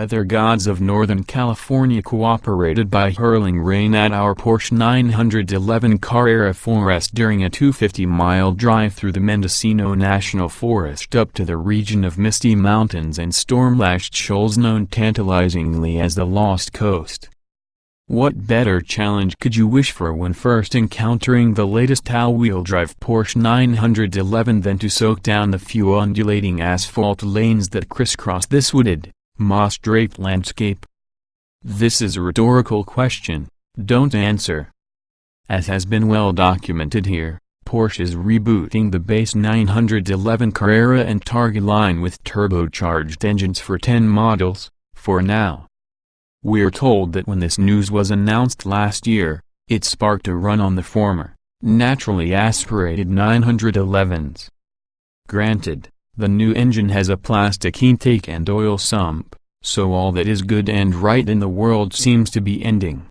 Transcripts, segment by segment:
weather gods of Northern California cooperated by hurling rain at our Porsche 911 Carrera 4S during a 250-mile drive through the Mendocino National Forest up to the region of Misty Mountains and storm-lashed shoals known tantalizingly as the Lost Coast. What better challenge could you wish for when first encountering the latest all-wheel drive Porsche 911 than to soak down the few undulating asphalt lanes that crisscross this wooded, moss-draped landscape? This is a rhetorical question. Don't answer. As has been well documented here, Porsche is rebooting the base 911 Carrera and Targa line with turbocharged engines for 10 models, for now. We're told that when this news was announced last year, it sparked a run on the former, naturally aspirated 911s. Granted, the new engine has a plastic intake and oil sump, so all that is good and right in the world seems to be ending.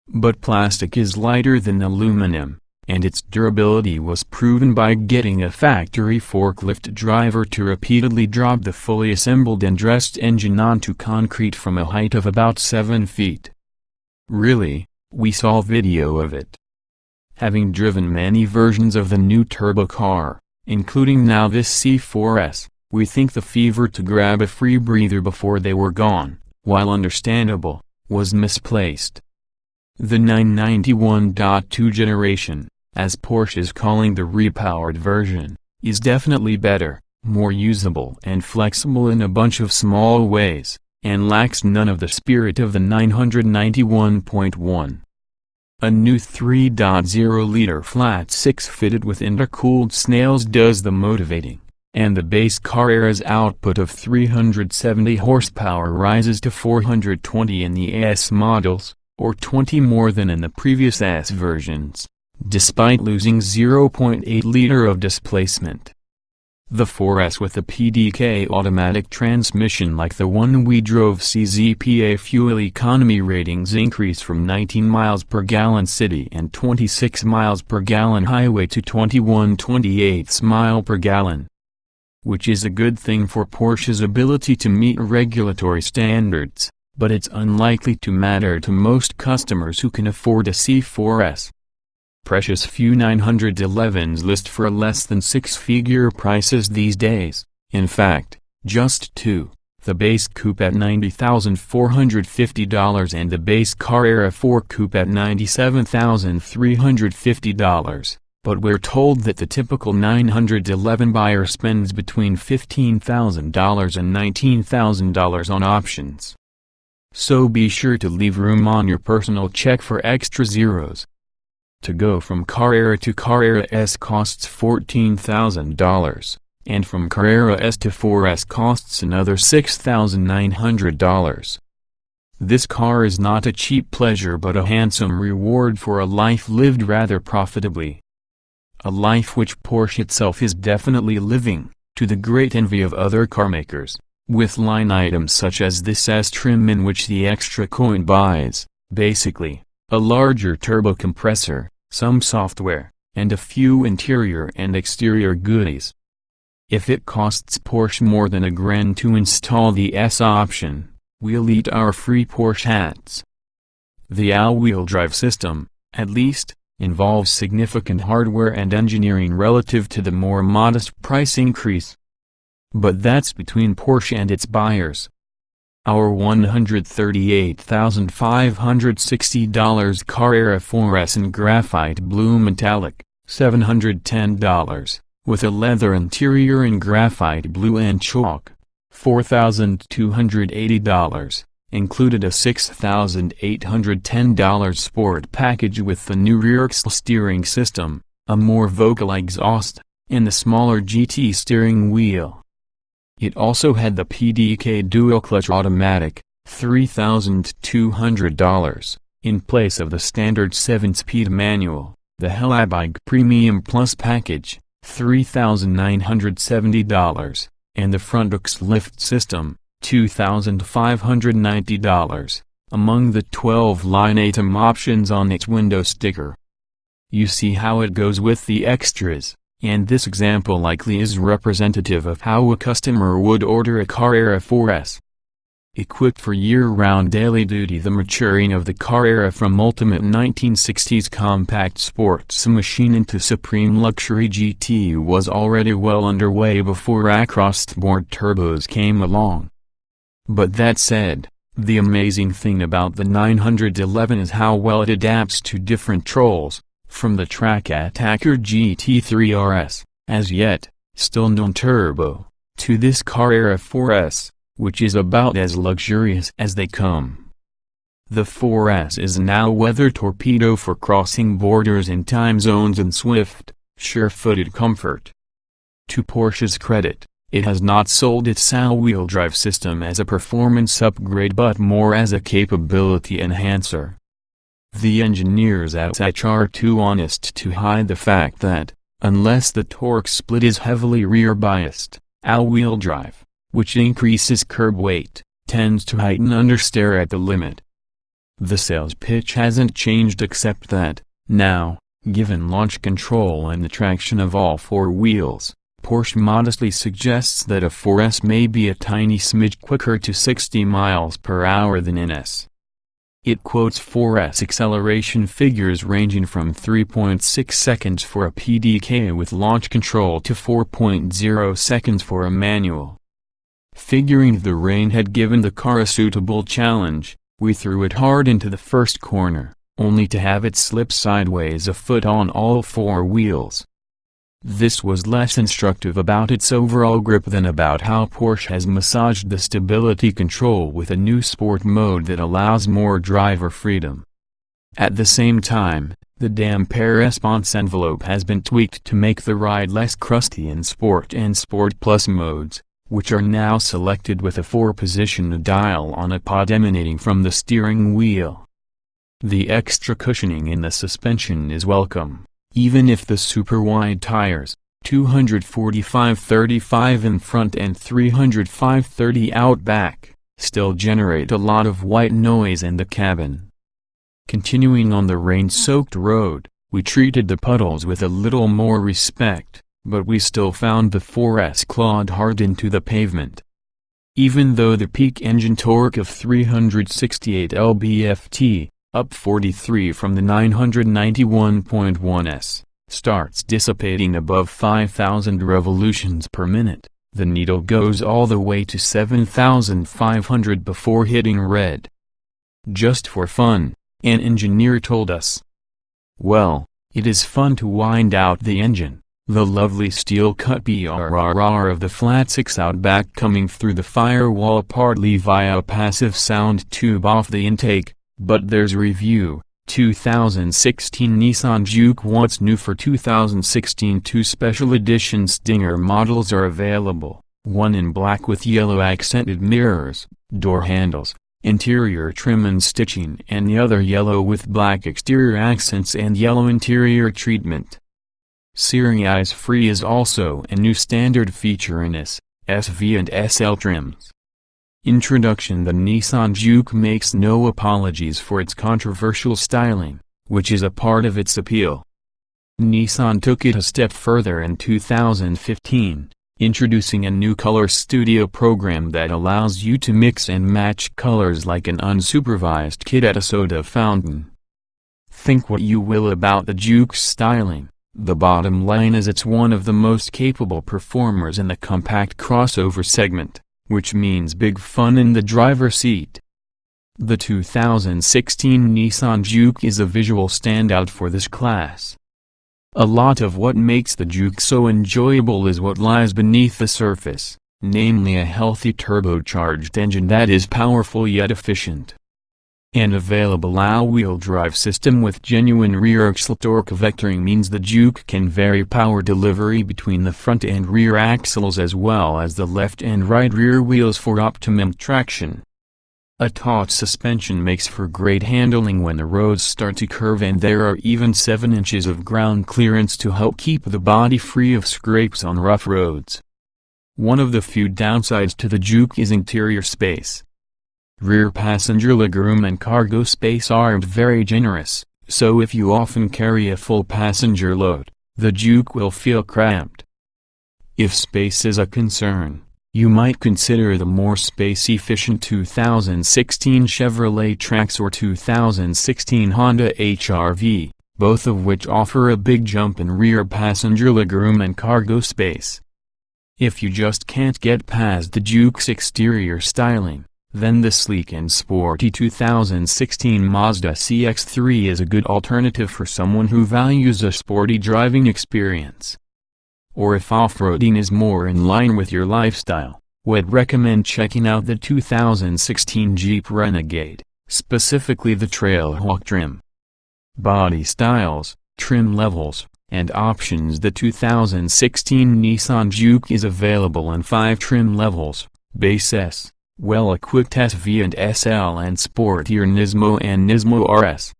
But plastic is lighter than aluminum, and its durability was proven by getting a factory forklift driver to repeatedly drop the fully assembled and dressed engine onto concrete from a height of about 7 feet. Really, we saw video of it. Having driven many versions of the new turbo car, including now this C4S, we think the fever to grab a free breather before they were gone, while understandable, was misplaced. The 991.2 generation, as Porsche is calling the repowered version, is definitely better, more usable and flexible in a bunch of small ways, and lacks none of the spirit of the 991.1. A new 3.0-liter flat six fitted with intercooled snails does the motivating, and the base Carrera's output of 370 horsepower rises to 420 in the S models, or 20 more than in the previous S versions, despite losing 0.8 liter of displacement. The 4S with a PDK automatic transmission like the one we drove sees EPA fuel economy ratings increase from 19 miles per gallon city and 26 miles per gallon highway to 21/28 mile per gallon. Which is a good thing for Porsche's ability to meet regulatory standards, but it's unlikely to matter to most customers who can afford a C4S. Precious few 911s list for less than six-figure prices these days, in fact, just two, the base coupe at $90,450 and the base Carrera 4 coupe at $97,350, but we're told that the typical 911 buyer spends between $15,000 and $19,000 on options. So be sure to leave room on your personal check for extra zeros. To go from Carrera to Carrera S costs $14,000, and from Carrera S to 4S costs another $6,900. This car is not a cheap pleasure but a handsome reward for a life lived rather profitably. A life which Porsche itself is definitely living, to the great envy of other carmakers, with line items such as this S trim in which the extra coin buys, basically, a larger turbo compressor, some software, and a few interior and exterior goodies. If it costs Porsche more than $1,000 to install the S option, we'll eat our free Porsche hats. The all-wheel drive system, at least, involves significant hardware and engineering relative to the more modest price increase. But that's between Porsche and its buyers. Our $138,560 Carrera 4S in graphite blue metallic, $710, with a leather interior in graphite blue and chalk, $4,280, included a $6,810 sport package with the new rear axle steering system, a more vocal exhaust, and the smaller GT steering wheel. It also had the PDK dual-clutch automatic, $3,200, in place of the standard 7-speed manual, the Hellabike Premium Plus package, $3,970, and the front hooks lift system, $2,590, among the 12 line item options on its window sticker. You see how it goes with the extras. And this example likely is representative of how a customer would order a Carrera 4S. equipped for year-round daily duty. The maturing of the car era from ultimate 1960s compact sports machine into supreme luxury GT was already well underway before across-the-board turbos came along. But that said, the amazing thing about the 911 is how well it adapts to different trolls, from the track attacker GT3 RS, as yet, still non-turbo, to this car era 4S, which is about as luxurious as they come. The 4S is now weather torpedo for crossing borders and time zones and swift, sure-footed comfort. To Porsche's credit, it has not sold its all-wheel drive system as a performance upgrade but more as a capability enhancer. The engineers at Porsche are too honest to hide the fact that, unless the torque split is heavily rear-biased, all-wheel drive, which increases curb weight, tends to heighten understeer at the limit. The sales pitch hasn't changed except that, now, given launch control and the traction of all four wheels, Porsche modestly suggests that a 4S may be a tiny smidge quicker to 60 miles per hour than an S. It quotes 4S acceleration figures ranging from 3.6 seconds for a PDK with launch control to 4.0 seconds for a manual. Figuring the rain had given the car a suitable challenge, we threw it hard into the first corner, only to have it slip sideways a foot on all four wheels. This was less instructive about its overall grip than about how Porsche has massaged the stability control with a new sport mode that allows more driver freedom. At the same time, the damper response envelope has been tweaked to make the ride less crusty in Sport and Sport Plus modes, which are now selected with a 4-position dial on a pod emanating from the steering wheel. The extra cushioning in the suspension is welcome, even if the super-wide tires, 245/35 in front and 305/30 out back, still generate a lot of white noise in the cabin. Continuing on the rain-soaked road, we treated the puddles with a little more respect, but we still found the 4S clawed hard into the pavement. Even though the peak engine torque of 368 lb-ft, up 43 from the 991.1s, starts dissipating above 5,000 revolutions per minute, the needle goes all the way to 7,500 before hitting red. Just for fun, an engineer told us. Well, it is fun to wind out the engine, the lovely steel-cut BRRR of the flat 6 Outback coming through the firewall partly via a passive sound tube off the intake, but there's review. 2016 Nissan Juke. What's new for 2016? 2 special edition Stinger models are available, one in black with yellow accented mirrors, door handles, interior trim and stitching, and the other yellow with black exterior accents and yellow interior treatment. Series Free is also a new standard feature in S, SV and SL trims. Introduction. The Nissan Juke makes no apologies for its controversial styling, which is a part of its appeal. Nissan took it a step further in 2015, introducing a new color studio program that allows you to mix and match colors like an unsupervised kid at a soda fountain. Think what you will about the Juke's styling. The bottom line is it's one of the most capable performers in the compact crossover segment, which means big fun in the driver's seat. The 2016 Nissan Juke is a visual standout for this class. A lot of what makes the Juke so enjoyable is what lies beneath the surface, namely a healthy turbocharged engine that is powerful yet efficient. An available all-wheel drive system with genuine rear axle torque vectoring means the Juke can vary power delivery between the front and rear axles as well as the left and right rear wheels for optimum traction. A taut suspension makes for great handling when the roads start to curve, and there are even 7 inches of ground clearance to help keep the body free of scrapes on rough roads. One of the few downsides to the Juke is interior space. Rear passenger legroom and cargo space aren't very generous, so if you often carry a full passenger load, the Juke will feel cramped. If space is a concern, You might consider the more space-efficient 2016 Chevrolet Trax or 2016 Honda HR-V, both of which offer a big jump in rear passenger legroom and cargo space. If you just can't get past the Juke's exterior styling, then the sleek and sporty 2016 Mazda CX-3 is a good alternative for someone who values a sporty driving experience. Or if off-roading is more in line with your lifestyle, we'd recommend checking out the 2016 Jeep Renegade, specifically the Trailhawk trim. Body styles, trim levels, and options. The 2016 Nissan Juke is available in 5 trim levels: Base S, well-equipped SV and SL, and sportier Nismo and Nismo RS.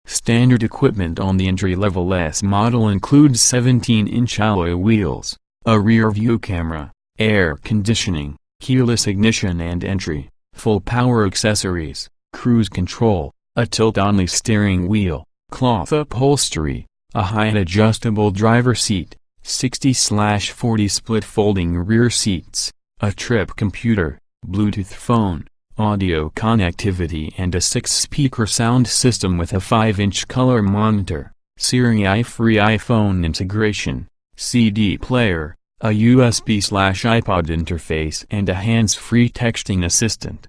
Standard equipment on the entry-level S model includes 17-inch alloy wheels, a rear-view camera, air conditioning, keyless ignition and entry, full power accessories, cruise control, a tilt-only steering wheel, cloth upholstery, a height adjustable driver seat, 60/40 split folding rear seats, a trip computer, Bluetooth phone, audio connectivity, and a 6-speaker sound system with a 5-inch color monitor, Siri-free iPhone integration, CD player, a USB/iPod interface, and a hands-free texting assistant.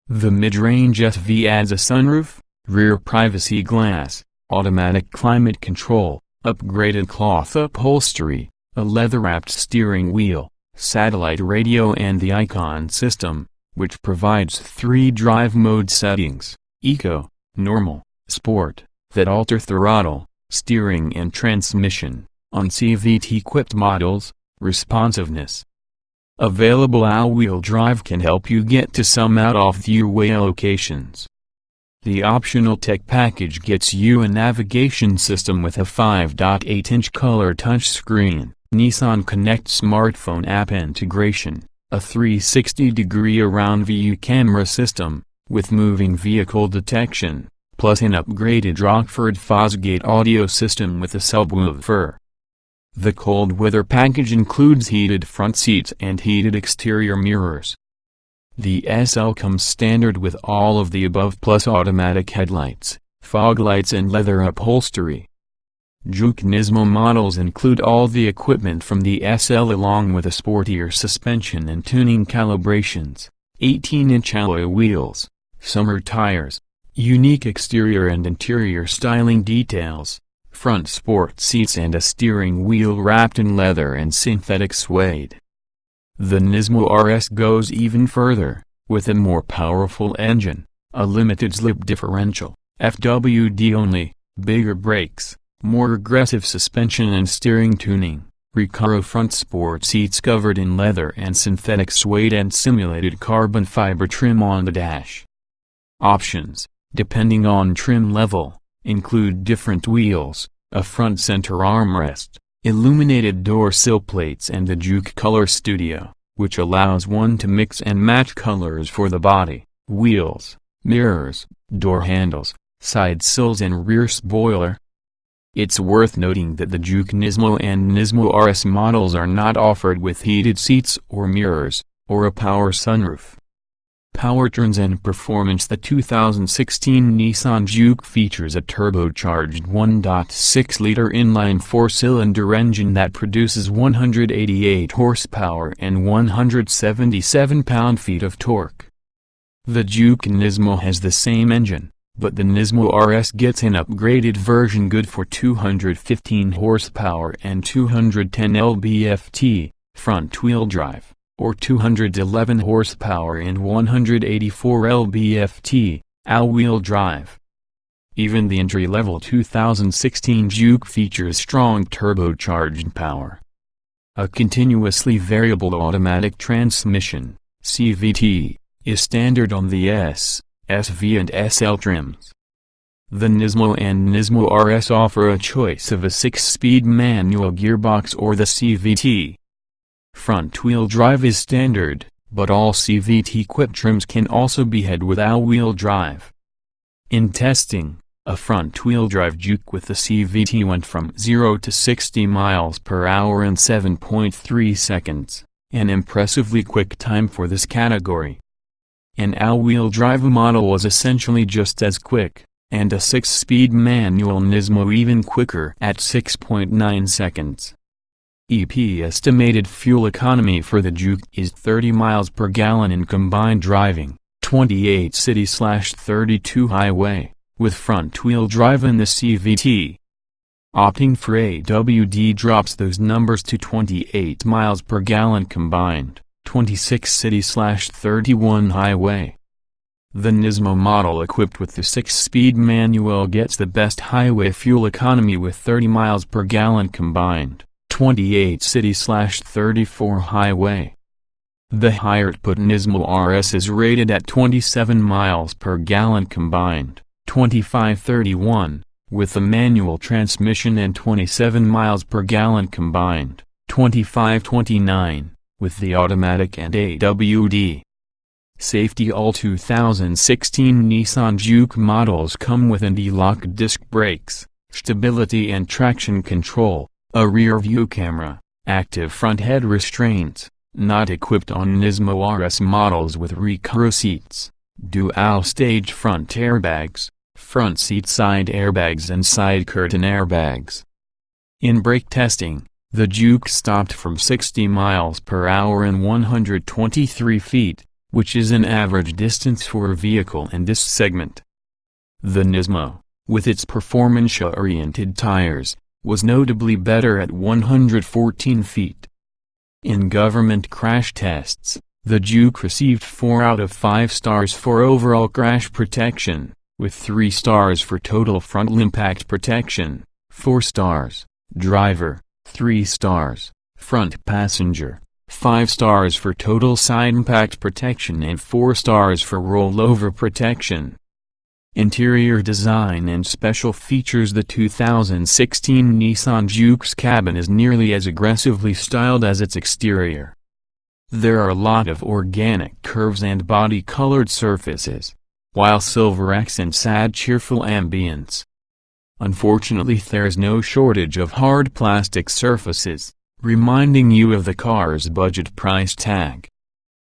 The mid-range SV adds a sunroof, rear privacy glass, automatic climate control, upgraded cloth upholstery, a leather-wrapped steering wheel, satellite radio, and the Icon system, which provides 3 drive mode settings: Eco, Normal, Sport, that alter throttle, steering and transmission. On CVT-equipped models, responsiveness. Available all-wheel drive can help you get to some out-of-the-way locations. The optional tech package gets you a navigation system with a 5.8-inch color touchscreen, Nissan Connect smartphone app integration, a 360-degree around view camera system, with moving vehicle detection, plus an upgraded Rockford Fosgate audio system with a subwoofer. The cold weather package includes heated front seats and heated exterior mirrors. The SL comes standard with all of the above plus automatic headlights, fog lights, and leather upholstery. Juke Nismo models include all the equipment from the SL along with a sportier suspension and tuning calibrations, 18-inch alloy wheels, summer tires, unique exterior and interior styling details, front sport seats, and a steering wheel wrapped in leather and synthetic suede. The Nismo RS goes even further, with a more powerful engine, a limited slip differential, FWD only, bigger brakes, more aggressive suspension and steering tuning, Recaro front sport seats covered in leather and synthetic suede, and simulated carbon fiber trim on the dash. Options, depending on trim level, include different wheels, a front center armrest, illuminated door sill plates, and the Juke Color Studio, which allows one to mix and match colors for the body, wheels, mirrors, door handles, side sills, and rear spoiler. It's worth noting that the Juke Nismo and Nismo RS models are not offered with heated seats or mirrors, or a power sunroof. Powertrains and performance. The 2016 Nissan Juke features a turbocharged 1.6-liter inline 4-cylinder engine that produces 188 horsepower and 177 pound-feet of torque. The Juke Nismo has the same engine, but the Nismo RS gets an upgraded version good for 215 horsepower and 210 lb-ft, front-wheel drive, or 211 horsepower and 184 lb-ft, all-wheel drive. Even the entry-level 2016 Juke features strong turbocharged power. A continuously variable automatic transmission, CVT, is standard on the S, SV and SL trims. The Nismo and Nismo RS offer a choice of a 6-speed manual gearbox or the CVT. Front-wheel drive is standard, but all CVT-equipped trims can also be had with all-wheel drive. In testing, a front-wheel drive Juke with the CVT went from 0 to 60 miles per hour in 7.3 seconds, an impressively quick time for this category. An all-wheel drive model was essentially just as quick, and a 6-speed manual Nismo even quicker at 6.9 seconds. Estimated fuel economy for the Juke is 30 miles per gallon in combined driving, 28 city/32 highway, with front-wheel drive in the CVT. Opting for AWD drops those numbers to 28 miles per gallon combined, 26 city/31 highway. The Nismo model equipped with the 6-speed manual gets the best highway fuel economy with 30 miles per gallon combined, 28 city/34 highway. The higher-output Nismo RS is rated at 27 miles per gallon combined, 25-31, with a manual transmission and 27 miles per gallon combined, 25-29, with the automatic and AWD. Safety: all 2016 Nissan Juke models come with anti-lock disc brakes, stability and traction control, a rear-view camera, active front head restraints, not equipped on Nismo RS models with recaro seats, dual-stage front airbags, front seat side airbags and side curtain airbags. In brake testing, the Juke stopped from 60 miles per hour in 123 feet, which is an average distance for a vehicle in this segment. The Nismo, with its performance-oriented tires, was notably better at 114 feet. In government crash tests, the Juke received 4 out of 5 stars for overall crash protection, with 3 stars for total frontal impact protection, 4 stars, driver, 3 stars, front passenger, 5 stars for total side impact protection and 4 stars for rollover protection. Interior design and special features: the 2016 Nissan Juke's cabin is nearly as aggressively styled as its exterior. There are a lot of organic curves and body-colored surfaces, while silver accents add cheerful ambience. Unfortunately, there's no shortage of hard plastic surfaces, reminding you of the car's budget price tag.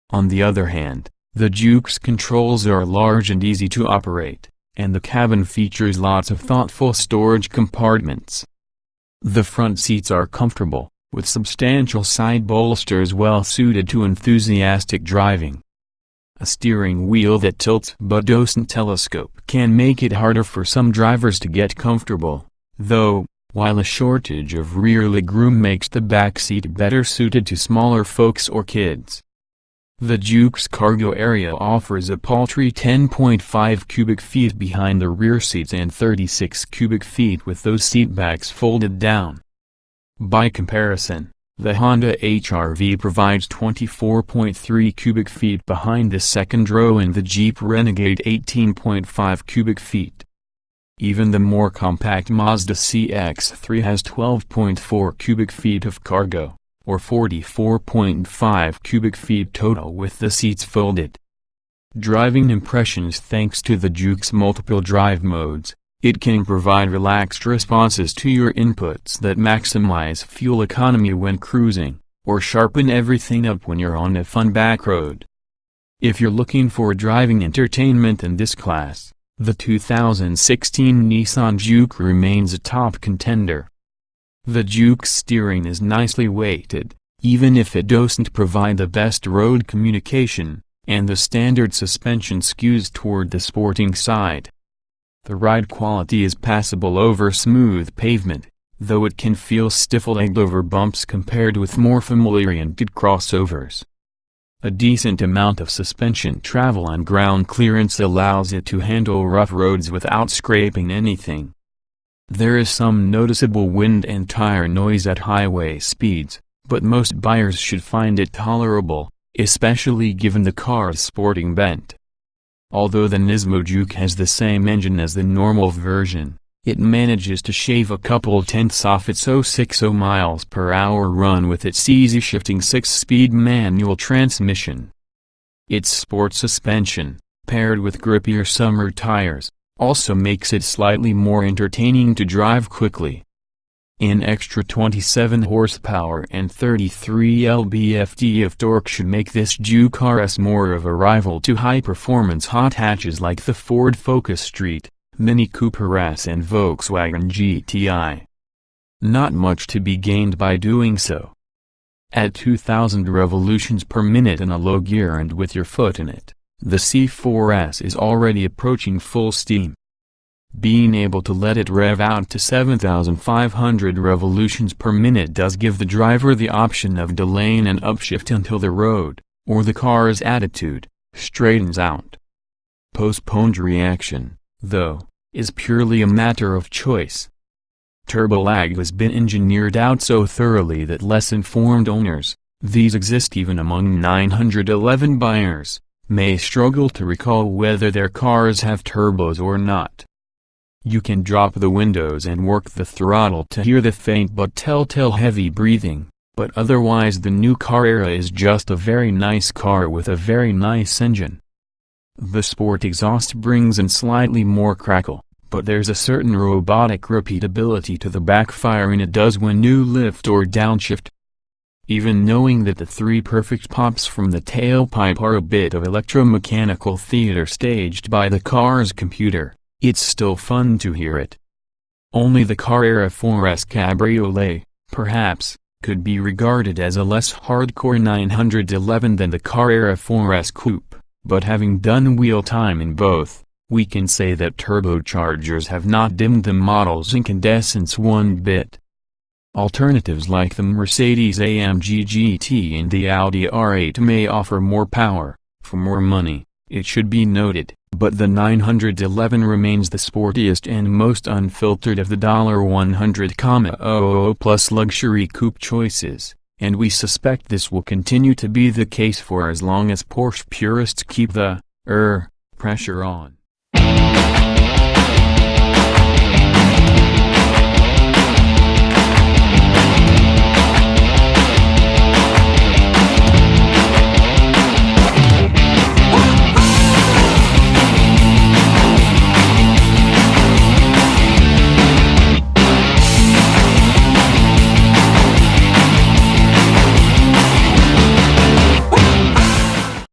On the other hand, the Juke's controls are large and easy to operate, and the cabin features lots of thoughtful storage compartments. The front seats are comfortable, with substantial side bolsters well suited to enthusiastic driving. A steering wheel that tilts but doesn't telescope can make it harder for some drivers to get comfortable, though, while a shortage of rear legroom makes the back seat better suited to smaller folks or kids. The Juke's cargo area offers a paltry 10.5 cubic feet behind the rear seats and 36 cubic feet with those seatbacks folded down. By comparison, the Honda HR-V provides 24.3 cubic feet behind the second row and the Jeep Renegade 18.5 cubic feet. Even the more compact Mazda CX-3 has 12.4 cubic feet of cargo, or 44.5 cubic feet total with the seats folded. Driving impressions: thanks to the Juke's multiple drive modes, it can provide relaxed responses to your inputs that maximize fuel economy when cruising, or sharpen everything up when you're on a fun back road. If you're looking for driving entertainment in this class, the 2016 Nissan Juke remains a top contender. The Juke's steering is nicely weighted, even if it doesn't provide the best road communication, and the standard suspension skews toward the sporting side. The ride quality is passable over smooth pavement, though it can feel stifling over bumps compared with more familiar-oriented crossovers. A decent amount of suspension travel and ground clearance allows it to handle rough roads without scraping anything. There is some noticeable wind and tire noise at highway speeds, but most buyers should find it tolerable, especially given the car's sporting bent. Although the Nismo Juke has the same engine as the normal version, it manages to shave a couple tenths off its 060 miles per hour run with its easy-shifting 6-speed manual transmission. Its sport suspension, paired with grippier summer tires, also makes it slightly more entertaining to drive quickly. An extra 27 horsepower and 33 lb-ft of torque should make this Juke RS more of a rival to high-performance hot hatches like the Ford Focus Street, Mini Cooper S and Volkswagen GTI. Not much to be gained by doing so. At 2000 revolutions per minute in a low gear and with your foot in it, the C4S is already approaching full steam. Being able to let it rev out to 7,500 revolutions per minute does give the driver the option of delaying an upshift until the road, or the car's attitude, straightens out. Postponed reaction, though, is purely a matter of choice. Turbo lag has been engineered out so thoroughly that less informed owners, these exist even among 911 buyers, may struggle to recall whether their cars have turbos or not. You can drop the windows and work the throttle to hear the faint but telltale heavy breathing, but otherwise the new Carrera is just a very nice car with a very nice engine. The sport exhaust brings in slightly more crackle, but there's a certain robotic repeatability to the backfiring it does when you lift or downshift. Even knowing that the 3 perfect pops from the tailpipe are a bit of electromechanical theater staged by the car's computer, it's still fun to hear it. Only the Carrera 4S Cabriolet, perhaps, could be regarded as a less hardcore 911 than the Carrera 4S Coupe, but having done wheel time in both, we can say that turbochargers have not dimmed the model's incandescence one bit. Alternatives like the Mercedes-AMG GT and the Audi R8 may offer more power, for more money, it should be noted, but the 911 remains the sportiest and most unfiltered of the $100,000 plus luxury coupe choices, and we suspect this will continue to be the case for as long as Porsche purists keep the pressure on.